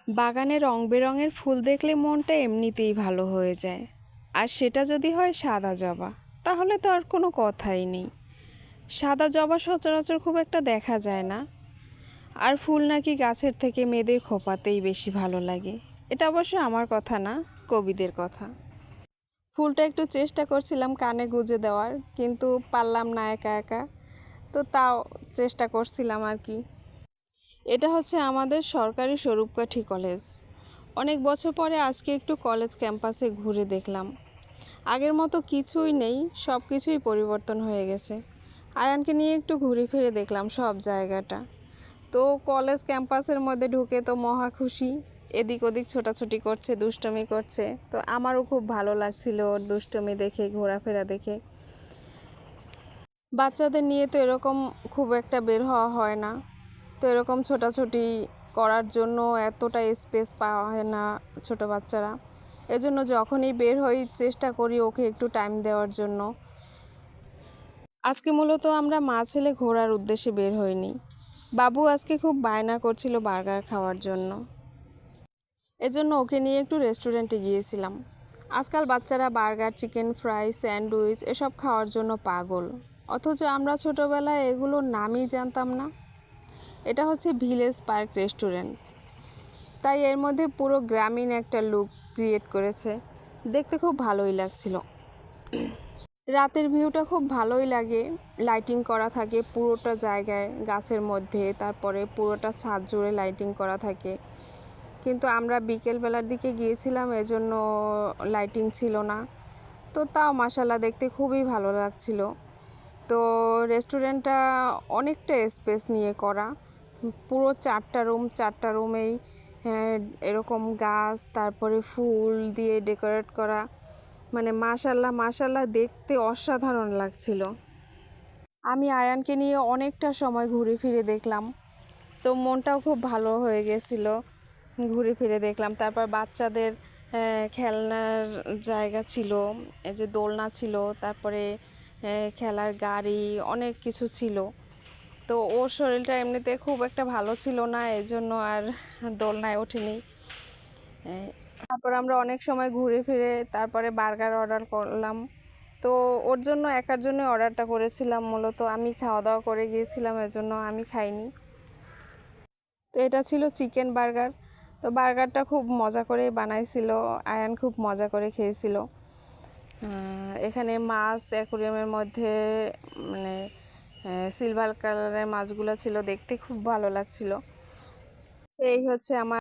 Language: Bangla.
বাগানে রং বেরঙের ফুল দেখলে মনটা এমনিতেই ভালো হয়ে যায়। আর সেটা যদি হয় সাদা জবা, তাহলে তো আর কোনো কথাই নেই। সাদা জবা সচরাচর খুব একটা দেখা যায় না। আর ফুল নাকি গাছের থেকে মেয়েদের খোপাতেই বেশি ভালো লাগে। এটা অবশ্য আমার কথা না, কবিদের কথা। ফুলটা একটু চেষ্টা করছিলাম কানে গুঁজে দেওয়ার, কিন্তু পারলাম না একা একা। তো তাও চেষ্টা করছিলাম আর কি। এটা হচ্ছে আমাদের সরকারি স্বরূপকাঠি কলেজ। অনেক বছর পরে আজকে একটু কলেজ ক্যাম্পাসে ঘুরে দেখলাম। আগের মতো কিছুই নেই, সব কিছুই পরিবর্তন হয়ে গেছে। আয়ানকে নিয়ে একটু ঘুরে ফিরে দেখলাম সব জায়গাটা। তো কলেজ ক্যাম্পাসের মধ্যে ঢুকে তো মহা খুশি। এদিক ওদিক ছোটাছুটি করছে, দুষ্টমি করছে। তো আমারও খুব ভালো লাগছিল ওর দুষ্টমি দেখে, ঘোরাফেরা দেখে। বাচ্চাদের নিয়ে তো এরকম খুব একটা বের হওয়া হয় না। তো এরকম ছোটাছুটি করার জন্য এতটা স্পেস পাওয়া হয় না ছোট বাচ্চারা। এজন্য যখনই বের হই চেষ্টা করি ওকে একটু টাইম দেওয়ার জন্য। আজকে মূলত আমরা মা ছেলে ঘোরার উদ্দেশ্যে বের হইনি। বাবু আজকে খুব বায়না করছিল বার্গার খাওয়ার জন্য। এজন্য ওকে নিয়ে একটু রেস্টুরেন্টে গিয়েছিলাম। আজকাল বাচ্চারা বার্গার, চিকেন ফ্রাই, স্যান্ডউইচ এসব খাওয়ার জন্য পাগল। অথচ আমরা ছোটোবেলায় এগুলোর নামই জানতাম না। এটা হচ্ছে ভিলেজ পার্ক রেস্টুরেন্ট। তাই এর মধ্যে পুরো গ্রামীণ একটা লুক ক্রিয়েট করেছে। দেখতে খুব ভালোই লাগছিল। রাতের ভিউটা খুব ভালোই লাগে। লাইটিং করা থাকে পুরোটা জায়গায় গাছের মধ্যে, তারপরে পুরোটা ছাদ জুড়ে লাইটিং করা থাকে। কিন্তু আমরা বিকেলবেলার দিকে গিয়েছিলাম, এজন্য লাইটিং ছিল না। তো তাও মাশাআল্লাহ দেখতে খুবই ভালো লাগছিল। তো রেস্টুরেন্টটা অনেকটা স্পেস নিয়ে করা। পুরো 4টা রুম, 4টা রুমেই এরকম গাছ, তারপরে ফুল দিয়ে ডেকোরেট করা। মানে মাশাআল্লাহ মাশাআল্লাহ দেখতে অসাধারণ লাগছিল। আমি আয়ানকে নিয়ে অনেকটা সময় ঘুরে ফিরে দেখলাম। তো মনটাও খুব ভালো হয়ে গেছিল। ঘুরে ফিরে দেখলাম। তারপর বাচ্চাদের খেলনার জায়গা ছিল, এই যে দোলনা ছিল, তারপরে খেলার গাড়ি, অনেক কিছু ছিল। তো ওর শরীরটা এমনিতে খুব একটা ভালো ছিল না, এজন্য আর দোলনায় ওঠেনি। তারপর আমরা অনেক সময় ঘুরে ফিরে তারপরে বার্গার অর্ডার করলাম। তো ওর জন্য একার জন্য অর্ডারটা করেছিলাম, মূলত আমি খাওয়া দাওয়া করে গিয়েছিলাম, এজন্য আমি খাইনি। তো এটা ছিল চিকেন বার্গার। তো বার্গারটা খুব মজা করে বানাইছিল, আয়ান খুব মজা করে খেয়েছিল। এখানে মাছ অ্যাকুরিয়ামের মধ্যে, মানে সিলভার কালারের মাছগুলো ছিল, দেখতে খুব ভালো লাগছিল। এই হচ্ছে আমার